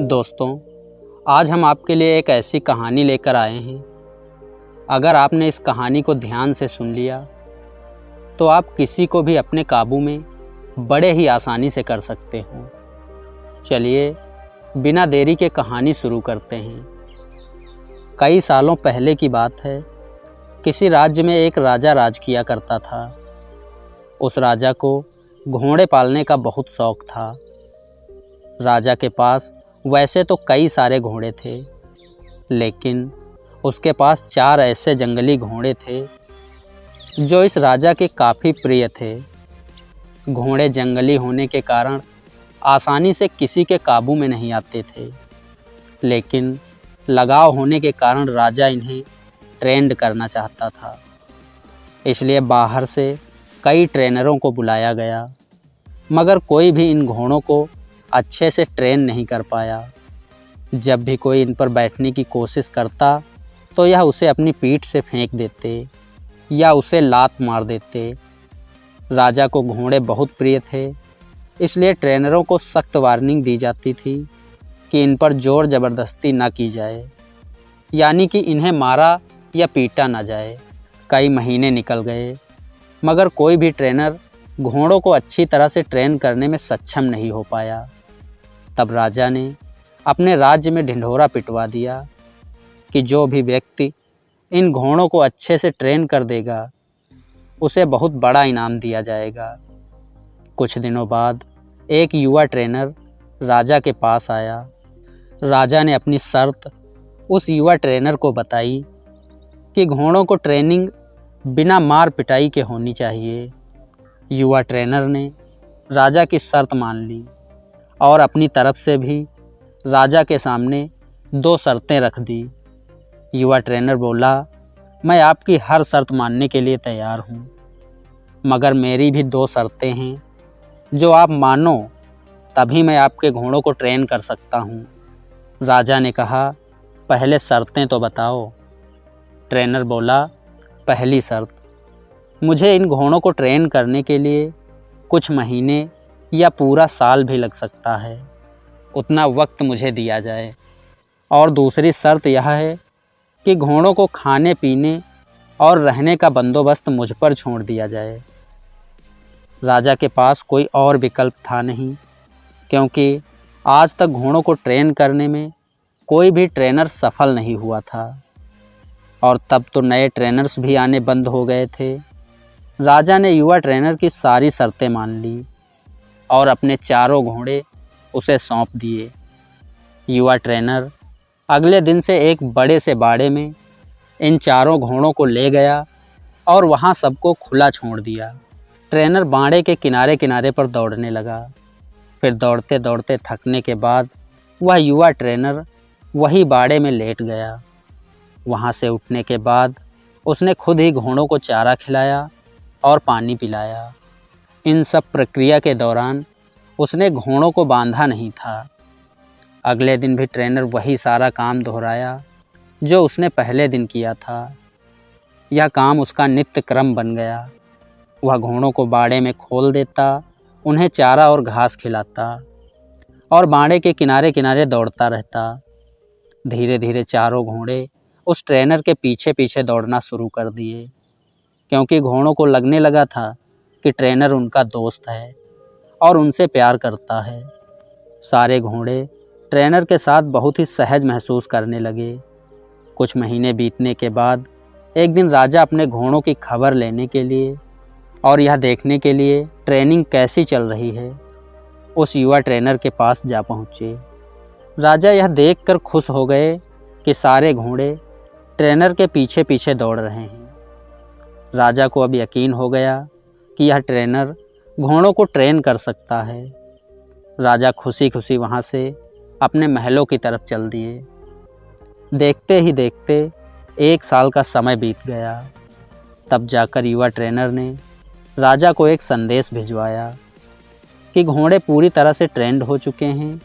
दोस्तों, आज हम आपके लिए एक ऐसी कहानी लेकर आए हैं। अगर आपने इस कहानी को ध्यान से सुन लिया तो आप किसी को भी अपने काबू में बड़े ही आसानी से कर सकते हो। चलिए बिना देरी के कहानी शुरू करते हैं। कई सालों पहले की बात है। किसी राज्य में एक राजा राज किया करता था। उस राजा को घोड़े पालने का बहुत शौक था। राजा के पास वैसे तो कई सारे घोड़े थे, लेकिन उसके पास 4 ऐसे जंगली घोड़े थे जो इस राजा के काफ़ी प्रिय थे। घोड़े जंगली होने के कारण आसानी से किसी के काबू में नहीं आते थे, लेकिन लगाव होने के कारण राजा इन्हें ट्रेंड करना चाहता था। इसलिए बाहर से कई ट्रेनरों को बुलाया गया, मगर कोई भी इन घोड़ों को अच्छे से ट्रेन नहीं कर पाया। जब भी कोई इन पर बैठने की कोशिश करता तो यह उसे अपनी पीठ से फेंक देते या उसे लात मार देते। राजा को घोड़े बहुत प्रिय थे, इसलिए ट्रेनरों को सख्त वार्निंग दी जाती थी कि इन पर ज़ोर ज़बरदस्ती ना की जाए, यानी कि इन्हें मारा या पीटा ना जाए। कई महीने निकल गए, मगर कोई भी ट्रेनर घोड़ों को अच्छी तरह से ट्रेन करने में सक्षम नहीं हो पाया। तब राजा ने अपने राज्य में ढिंढोरा पिटवा दिया कि जो भी व्यक्ति इन घोड़ों को अच्छे से ट्रेन कर देगा उसे बहुत बड़ा इनाम दिया जाएगा। कुछ दिनों बाद एक युवा ट्रेनर राजा के पास आया। राजा ने अपनी शर्त उस युवा ट्रेनर को बताई कि घोड़ों को ट्रेनिंग बिना मार पिटाई के होनी चाहिए। युवा ट्रेनर ने राजा की शर्त मान ली और अपनी तरफ से भी राजा के सामने 2 शर्तें रख दी। युवा ट्रेनर बोला, मैं आपकी हर शर्त मानने के लिए तैयार हूँ, मगर मेरी भी 2 शर्तें हैं जो आप मानो तभी मैं आपके घोड़ों को ट्रेन कर सकता हूँ। राजा ने कहा, पहले शर्तें तो बताओ। ट्रेनर बोला, पहली शर्त, मुझे इन घोड़ों को ट्रेन करने के लिए कुछ महीने या पूरा साल भी लग सकता है, उतना वक्त मुझे दिया जाए। और दूसरी शर्त यह है कि घोड़ों को खाने पीने और रहने का बंदोबस्त मुझ पर छोड़ दिया जाए। राजा के पास कोई और विकल्प था नहीं, क्योंकि आज तक घोड़ों को ट्रेन करने में कोई भी ट्रेनर सफल नहीं हुआ था, और तब तो नए ट्रेनर्स भी आने बंद हो गए थे। राजा ने युवा ट्रेनर की सारी शर्तें मान ली और अपने 4 घोड़े उसे सौंप दिए। युवा ट्रेनर अगले दिन से एक बड़े से बाड़े में इन 4 घोड़ों को ले गया और वहाँ सबको खुला छोड़ दिया। ट्रेनर बाड़े के किनारे किनारे पर दौड़ने लगा। फिर दौड़ते दौड़ते थकने के बाद वह युवा ट्रेनर वही बाड़े में लेट गया। वहाँ से उठने के बाद उसने खुद ही घोड़ों को चारा खिलाया और पानी पिलाया। इन सब प्रक्रिया के दौरान उसने घोड़ों को बांधा नहीं था। अगले दिन भी ट्रेनर वही सारा काम दोहराया जो उसने पहले दिन किया था। यह काम उसका नित्य क्रम बन गया। वह घोड़ों को बाड़े में खोल देता, उन्हें चारा और घास खिलाता और बाड़े के किनारे किनारे दौड़ता रहता। धीरे धीरे 4 घोड़े उस ट्रेनर के पीछे पीछे दौड़ना शुरू कर दिए, क्योंकि घोड़ों को लगने लगा था कि ट्रेनर उनका दोस्त है और उनसे प्यार करता है। सारे घोड़े ट्रेनर के साथ बहुत ही सहज महसूस करने लगे। कुछ महीने बीतने के बाद एक दिन राजा अपने घोड़ों की खबर लेने के लिए और यह देखने के लिए ट्रेनिंग कैसी चल रही है, उस युवा ट्रेनर के पास जा पहुँचे। राजा यह देखकर खुश हो गए कि सारे घोड़े ट्रेनर के पीछे पीछे दौड़ रहे हैं। राजा को अब यकीन हो गया कि यह ट्रेनर घोड़ों को ट्रेन कर सकता है। राजा खुशी खुशी वहाँ से अपने महलों की तरफ चल दिए। देखते ही देखते 1 साल का समय बीत गया। तब जाकर युवा ट्रेनर ने राजा को एक संदेश भिजवाया कि घोड़े पूरी तरह से ट्रेंड हो चुके हैं,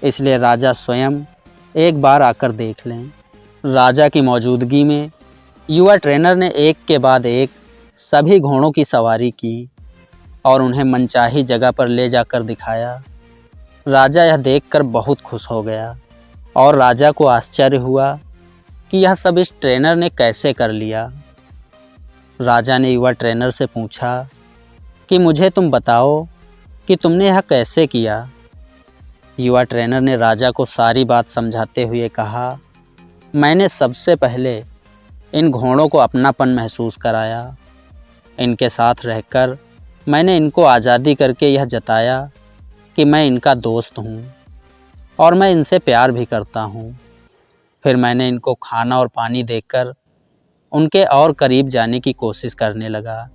इसलिए राजा स्वयं एक बार आकर देख लें। राजा की मौजूदगी में युवा ट्रेनर ने एक के बाद एक सभी घोड़ों की सवारी की और उन्हें मनचाही जगह पर ले जाकर दिखाया। राजा यह देखकर बहुत खुश हो गया और राजा को आश्चर्य हुआ कि यह सब इस ट्रेनर ने कैसे कर लिया। राजा ने युवा ट्रेनर से पूछा कि मुझे तुम बताओ कि तुमने यह कैसे किया। युवा ट्रेनर ने राजा को सारी बात समझाते हुए कहा, मैंने सबसे पहले इन घोड़ों को अपनापन महसूस कराया। इनके साथ रहकर मैंने इनको आज़ादी करके यह जताया कि मैं इनका दोस्त हूँ और मैं इनसे प्यार भी करता हूँ। फिर मैंने इनको खाना और पानी देकर उनके और करीब जाने की कोशिश करने लगा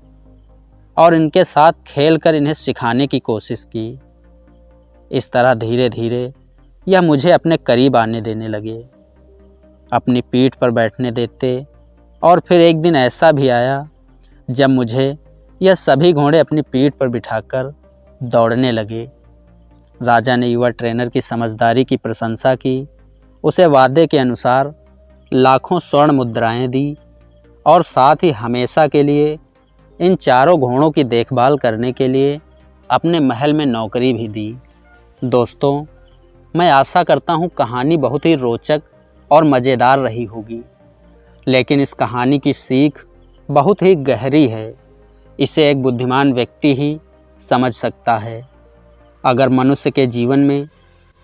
और इनके साथ खेलकर इन्हें सिखाने की कोशिश की। इस तरह धीरे धीरे यह मुझे अपने करीब आने देने लगे, अपनी पीठ पर बैठने देते और फिर एक दिन ऐसा भी आया जब मुझे यह सभी घोड़े अपनी पीठ पर बिठाकर दौड़ने लगे। राजा ने युवा ट्रेनर की समझदारी की प्रशंसा की, उसे वादे के अनुसार लाखों स्वर्ण मुद्राएं दी और साथ ही हमेशा के लिए इन चारों घोड़ों की देखभाल करने के लिए अपने महल में नौकरी भी दी। दोस्तों, मैं आशा करता हूँ कहानी बहुत ही रोचक और मज़ेदार रही होगी, लेकिन इस कहानी की सीख बहुत ही गहरी है। इसे एक बुद्धिमान व्यक्ति ही समझ सकता है। अगर मनुष्य के जीवन में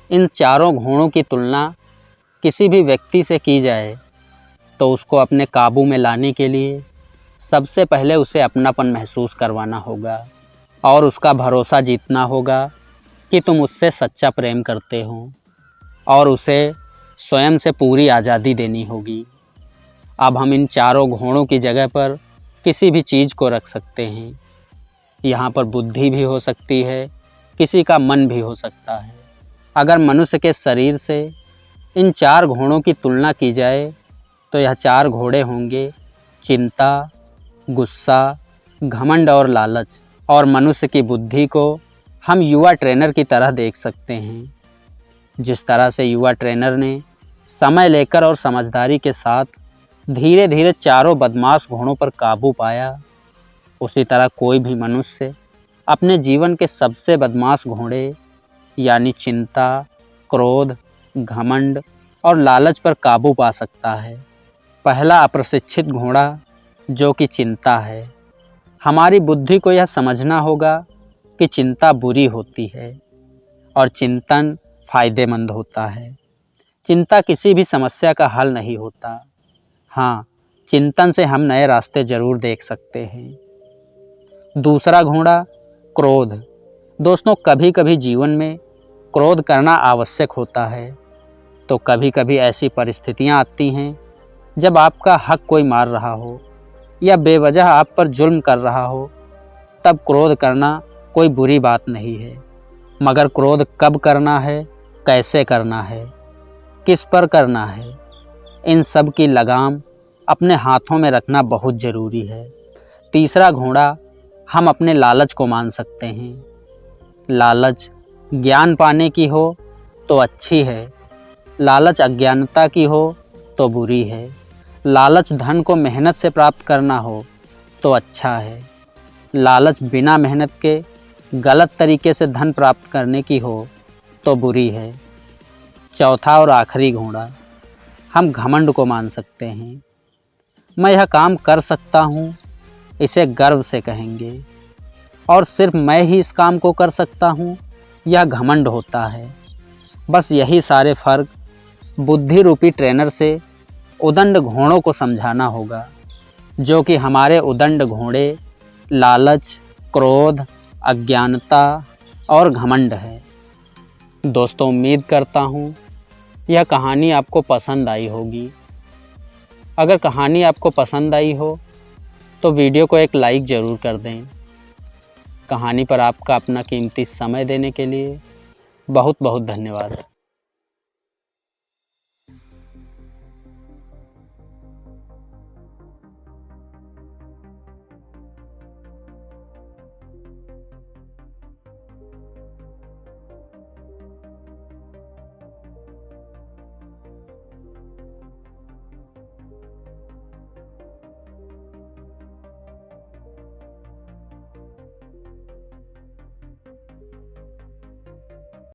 इन चारों घोड़ों की तुलना किसी भी व्यक्ति से की जाए तो उसको अपने काबू में लाने के लिए सबसे पहले उसे अपनापन महसूस करवाना होगा और उसका भरोसा जीतना होगा कि तुम उससे सच्चा प्रेम करते हो और उसे स्वयं से पूरी आज़ादी देनी होगी। अब हम इन चारों घोड़ों की जगह पर किसी भी चीज़ को रख सकते हैं। यहाँ पर बुद्धि भी हो सकती है, किसी का मन भी हो सकता है। अगर मनुष्य के शरीर से इन चार घोड़ों की तुलना की जाए तो यह चार घोड़े होंगे चिंता, गुस्सा, घमंड और लालच। और मनुष्य की बुद्धि को हम युवा ट्रेनर की तरह देख सकते हैं। जिस तरह से युवा ट्रेनर ने समय लेकर और समझदारी के साथ धीरे धीरे चारों बदमाश घोड़ों पर काबू पाया, उसी तरह कोई भी मनुष्य अपने जीवन के सबसे बदमाश घोड़े यानी चिंता, क्रोध, घमंड और लालच पर काबू पा सकता है। पहला अप्रशिक्षित घोड़ा जो कि चिंता है। हमारी बुद्धि को यह समझना होगा कि चिंता बुरी होती है और चिंतन फायदेमंद होता है। चिंता किसी भी समस्या का हल नहीं होता। हाँ, चिंतन से हम नए रास्ते ज़रूर देख सकते हैं। दूसरा घोड़ा क्रोध। दोस्तों, कभी कभी जीवन में क्रोध करना आवश्यक होता है, तो कभी कभी ऐसी परिस्थितियाँ आती हैं जब आपका हक कोई मार रहा हो या बेवजह आप पर जुल्म कर रहा हो, तब क्रोध करना कोई बुरी बात नहीं है। मगर क्रोध कब करना है, कैसे करना है, किस पर करना है, इन सब की लगाम अपने हाथों में रखना बहुत ज़रूरी है। तीसरा घोड़ा हम अपने लालच को मान सकते हैं। लालच ज्ञान पाने की हो तो अच्छी है, लालच अज्ञानता की हो तो बुरी है। लालच धन को मेहनत से प्राप्त करना हो तो अच्छा है, लालच बिना मेहनत के गलत तरीके से धन प्राप्त करने की हो तो बुरी है। चौथा और आखिरी घोड़ा हम घमंड को मान सकते हैं। मैं यह काम कर सकता हूँ, इसे गर्व से कहेंगे, और सिर्फ मैं ही इस काम को कर सकता हूँ, यह घमंड होता है। बस यही सारे फर्क बुद्धि रूपी ट्रेनर से उदंड घोड़ों को समझाना होगा, जो कि हमारे उदंड घोड़े लालच, क्रोध, अज्ञानता और घमंड है। दोस्तों, उम्मीद करता हूँ यह कहानी आपको पसंद आई होगी। अगर कहानी आपको पसंद आई हो तो वीडियो को एक लाइक ज़रूर कर दें। कहानी पर आपका अपना कीमती समय देने के लिए बहुत बहुत धन्यवाद।